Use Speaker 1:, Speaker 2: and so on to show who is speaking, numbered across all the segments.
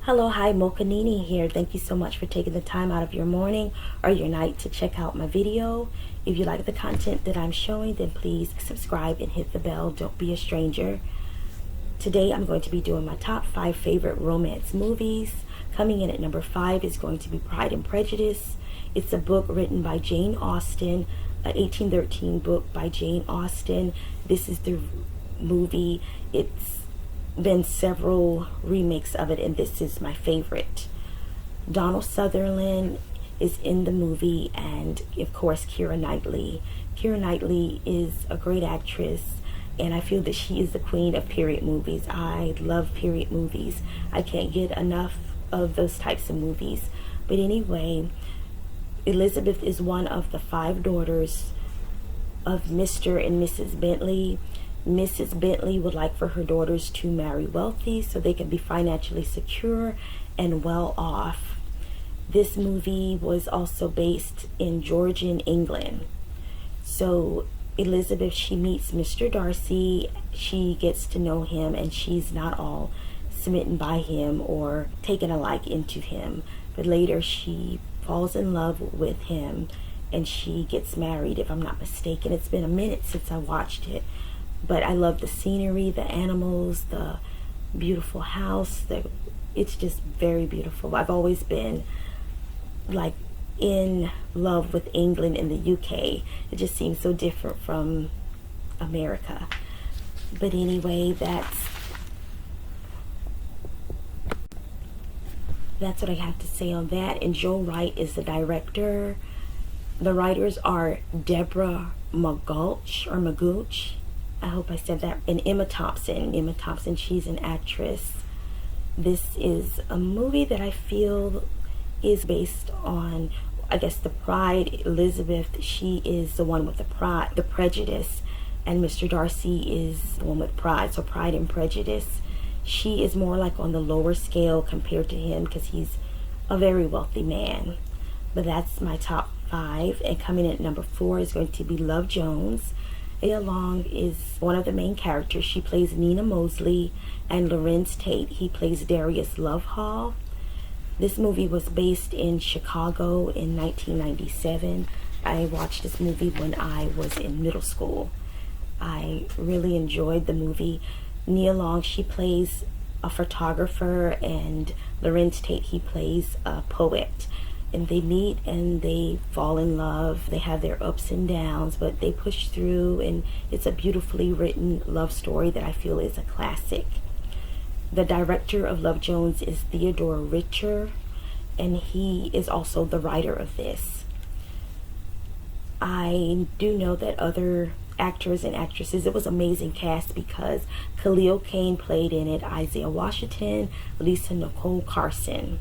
Speaker 1: Hello, hi, Mocha Nini here. Thank you so much for taking the time out of your morning or your night to check out my video. If you like the content that I'm showing, then please subscribe and hit the bell. Don't be a stranger. Today I'm going to be doing my top 5 favorite romance movies. Coming in at number 5 is going to be Pride and Prejudice. It's a book written by Jane Austen, an 1813 book by Jane Austen. This is the movie. It's been several remakes of it, and this is my favorite. Donald Sutherland is in the movie, and of course Keira Knightley. Keira Knightley is a great actress, and I feel that she is the queen of period movies. I love period movies. I can't get enough of those types of movies. But anyway, Elizabeth is one of the 5 daughters of Mr. and Mrs. Bentley. Mrs. Bentley would like for her daughters to marry wealthy so they can be financially secure and well off. This movie was also based in Georgian England. So Elizabeth, she meets Mr. Darcy, she gets to know him, and she's not all smitten by him or taken a liking to him. But later she falls in love with him and she gets married, if I'm not mistaken. It's been a minute since I watched it. But I love the scenery, the animals, the beautiful house. It's just very beautiful. I've always been like in love with England and the UK. It just seems so different from America. But anyway, that's what I have to say on that. And Joe Wright is the director. The writers are Deborah Magooch. I hope I said that. And Emma Thompson. Emma Thompson, she's an actress. This is a movie that I feel is based on, I guess, the Pride. Elizabeth, she is the one with the prejudice, and Mr. Darcy is the one with pride. So Pride and Prejudice. She is more like on the lower scale compared to him because he's a very wealthy man. But that's my top 5. And coming in at number 4 is going to be Love Jones. Aya Long is one of the main characters. She plays Nina Mosley, and Lorenz Tate, he plays Darius Lovehall. This movie was based in Chicago in 1997. I watched this movie when I was in middle school. I really enjoyed the movie. Nia Long, she plays a photographer, and Lorenz Tate, he plays a poet. And they meet and they fall in love. They have their ups and downs, but they push through, and it's a beautifully written love story that I feel is a classic. The director of Love Jones is Theodore Richer, and he is also the writer of this. I do know that other actors and actresses, it was amazing cast because Khalil Kain played in it, Isaiah Washington, Lisa Nicole Carson.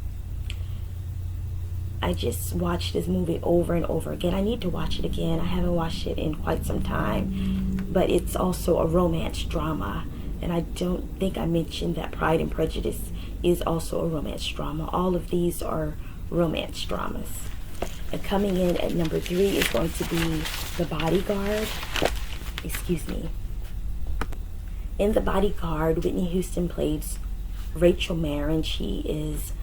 Speaker 1: I just watched this movie over and over again. I need to watch it again. I haven't watched it in quite some time. But it's also a romance drama. And I don't think I mentioned that Pride and Prejudice is also a romance drama. All of these are romance dramas. And coming in at number 3 is going to be The Bodyguard. Excuse me. In The Bodyguard, Whitney Houston plays Rachel Marin. She is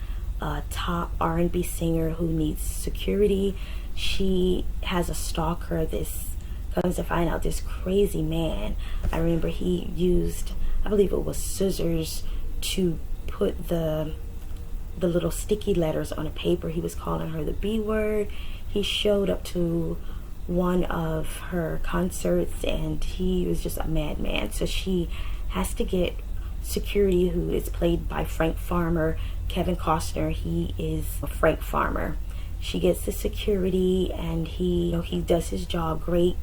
Speaker 1: a top R&B singer who needs security. She has a stalker. This comes to find out, this crazy man. I remember he used, I believe it was scissors, to put the little sticky letters on a paper. He was calling her the B word. He showed up to one of her concerts, and he was just a madman. So she has to get security, who is played by Frank Farmer. Kevin Costner, he is Frank Farmer. She gets the security, and he does his job great,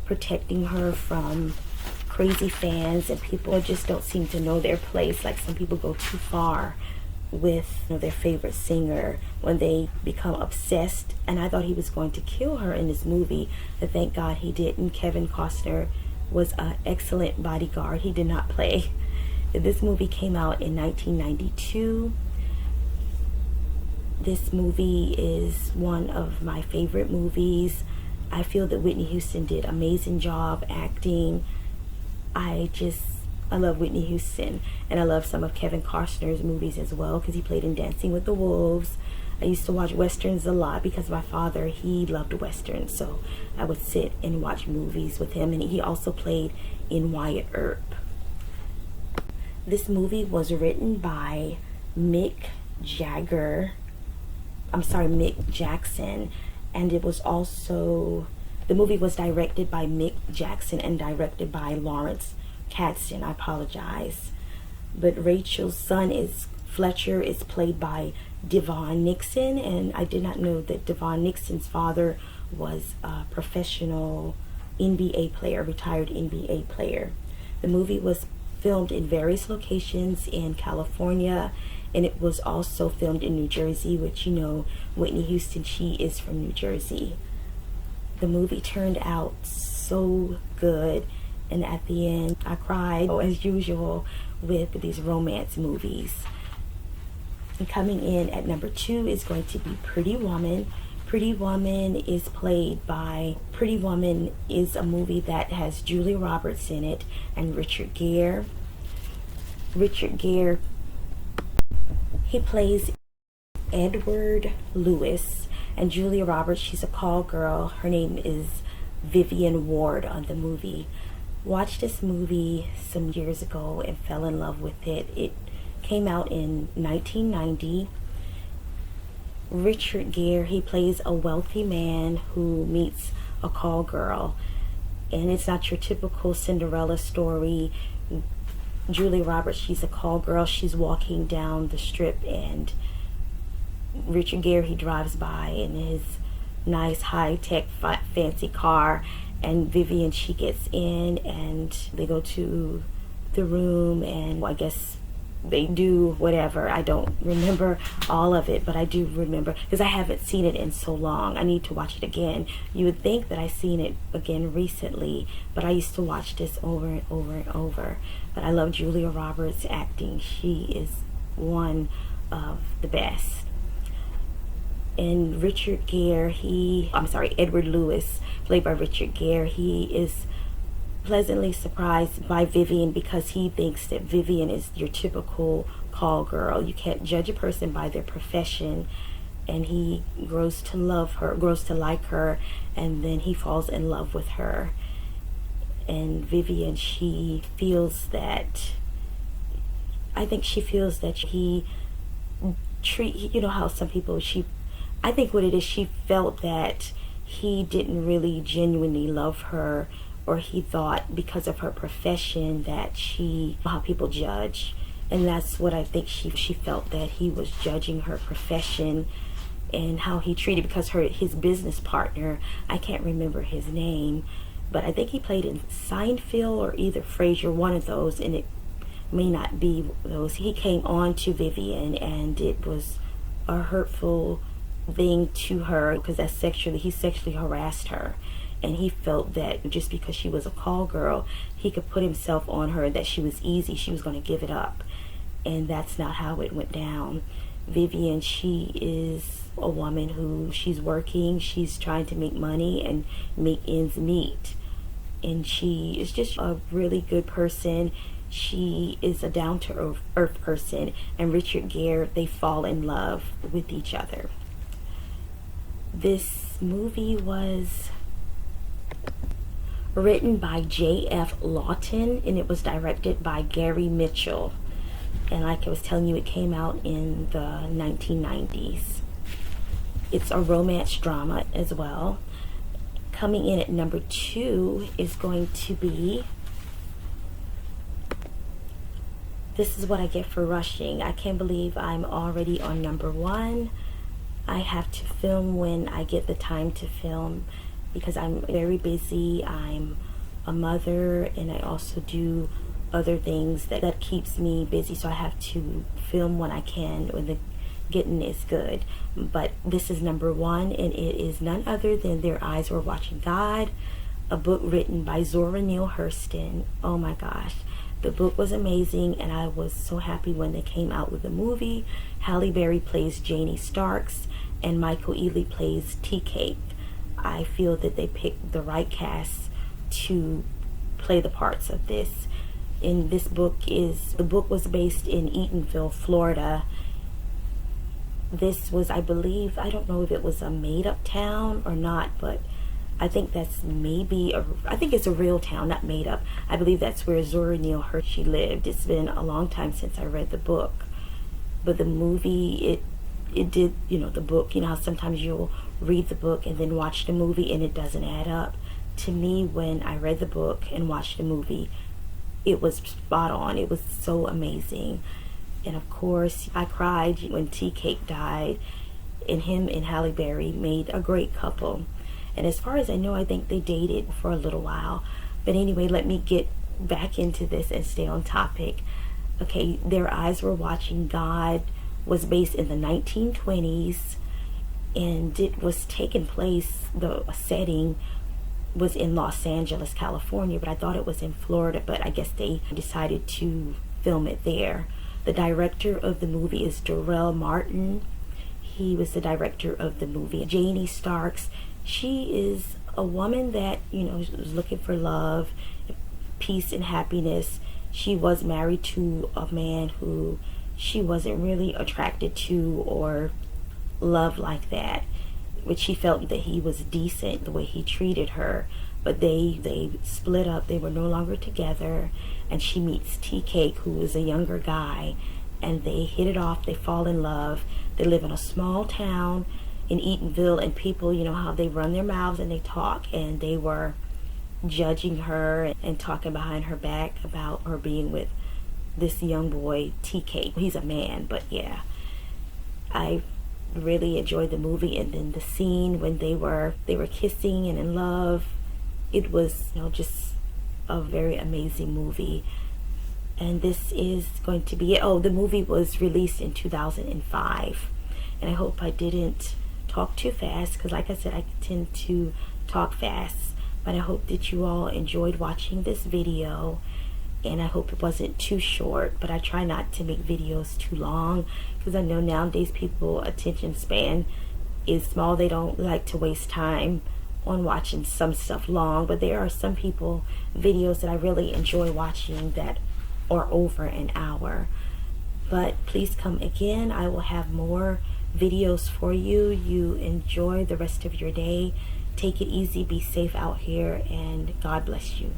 Speaker 1: protecting her from crazy fans, and people just don't seem to know their place. Like, some people go too far with their favorite singer when they become obsessed. And I thought he was going to kill her in this movie, but thank God he didn't. Kevin Costner was an excellent bodyguard. He did not play. This movie came out in 1992. This movie is one of my favorite movies. I feel that Whitney Houston did an amazing job acting. I just I love Whitney Houston, and I love some of Kevin Costner's movies as well because he played in Dancing with the Wolves. I used to watch Westerns a lot because my father, he loved Westerns, so I would sit and watch movies with him, and he also played in Wyatt Earp. This movie was written by Mick Jackson, and it was also, the movie was directed by Mick Jackson and directed by Lawrence Kasdan. I apologize. But Rachel's son is Fletcher, is played by Devon Nixon, and I did not know that Devon Nixon's father was a professional NBA player, retired NBA player. The movie was filmed in various locations in California, and it was also filmed in New Jersey, which, you know, Whitney Houston, she is from New Jersey. The movie turned out so good, and at the end I cried, as usual with these romance movies. And coming in at number 2 is going to be Pretty Woman. Pretty Woman is a movie that has Julia Roberts in it and Richard Gere. Richard Gere, he plays Edward Lewis, and Julia Roberts, she's a call girl. Her name is Vivian Ward on the movie. Watched this movie some years ago and fell in love with it. It came out in 1990. Richard Gere, he plays a wealthy man who meets a call girl, and it's not your typical Cinderella story. Julia Roberts, she's a call girl. She's walking down the strip, and Richard Gere, he drives by in his nice high-tech fancy car, and Vivian, she gets in, and they go to the room, and I guess they do whatever. I don't remember all of it, but I do remember because I haven't seen it in so long. I need to watch it again. You would think that I seen it again recently, but I used to watch this over and over and over. But I love Julia Roberts' acting. She is one of the best. And Richard Gere, Edward Lewis, played by Richard Gere, he is pleasantly surprised by Vivian because he thinks that Vivian is your typical call girl. You can't judge a person by their profession, and he grows to like her, and then he falls in love with her. And Vivian, she feels that he you know how some people, I think what it is, she felt that he didn't really genuinely love her, or he thought because of her profession that how people judge. And that's what I think she felt, that he was judging her profession and how he treated, because his business partner, I can't remember his name, but I think he played in Seinfeld or either Frasier, one of those, and it may not be those. He came on to Vivian, and it was a hurtful thing to her because he sexually harassed her. And he felt that just because she was a call girl, he could put himself on her, that she was easy, she was going to give it up. And that's not how it went down. Vivian, she is a woman who, she's working, she's trying to make money and make ends meet. And she is just a really good person. She is a down-to-earth person. And Richard Gere, they fall in love with each other. This movie was written by J.F. Lawton, and it was directed by Gary Mitchell. And like I was telling you, it came out in the 1990s. It's a romance drama as well. Coming in at number 2 is going to be This Is What I Get for Rushing. I can't believe I'm already on number 1. I have to film when I get the time to film because I'm very busy. I'm a mother, and I also do other things that keeps me busy, so I have to film when I can, when the getting is good. But this is number 1, and it is none other than Their Eyes Were Watching God, a book written by Zora Neale Hurston. Oh my gosh, the book was amazing, and I was so happy when they came out with the movie. Halle Berry plays Janie Starks, and Michael Ealy plays Tea-Cake. I feel that they picked the right cast to play the parts of this. in this book is, the book was based in Eatonville, Florida. This was, I believe, I don't know if it was a made-up town or not, but I think that's maybe I think it's a real town, not made up. I believe that's where Zora Neale Hurston lived. It's been a long time since I read the book, but the movie, it did, the book, how sometimes you'll read the book and then watch the movie and it doesn't add up. To me, when I read the book and watched the movie, it was spot on. It was so amazing. And of course, I cried when Tea Cake died, and him and Halle Berry made a great couple. And as far as I know, I think they dated for a little while. But anyway, let me get back into this and stay on topic. Okay, Their Eyes Were Watching God was based in the 1920s, and it was taking place, the setting was in Los Angeles, California, but I thought it was in Florida, but I guess they decided to film it there. The director of the movie is Darrell Martin. He was the director of the movie. Janie Starks, she is a woman that, was looking for love, peace, and happiness. She was married to a man who she wasn't really attracted to or loved like that, but she felt that he was decent the way he treated her. But they split up. They were no longer together, and she meets Tea Cake, who is a younger guy, and they hit it off. They fall in love. They live in a small town in Eatonville, and people, how they run their mouths and they talk, and they were judging her and talking behind her back about her being with this young boy, Tea Cake. He's a man, but yeah, I really enjoyed the movie. And then the scene when they were kissing and in love, it was, just a very amazing movie. And this is going to be it. Oh, the movie was released in 2005, and I hope I didn't talk too fast, because like I said, I tend to talk fast. But I hope that you all enjoyed watching this video, and I hope it wasn't too short. But I try not to make videos too long, because I know nowadays people attention span is small. They don't like to waste time on watching some stuff long, but there are some people videos that I really enjoy watching that are over an hour. But please come again. I will have more videos for you. You enjoy the rest of your day. Take it easy, be safe out here, and God bless you.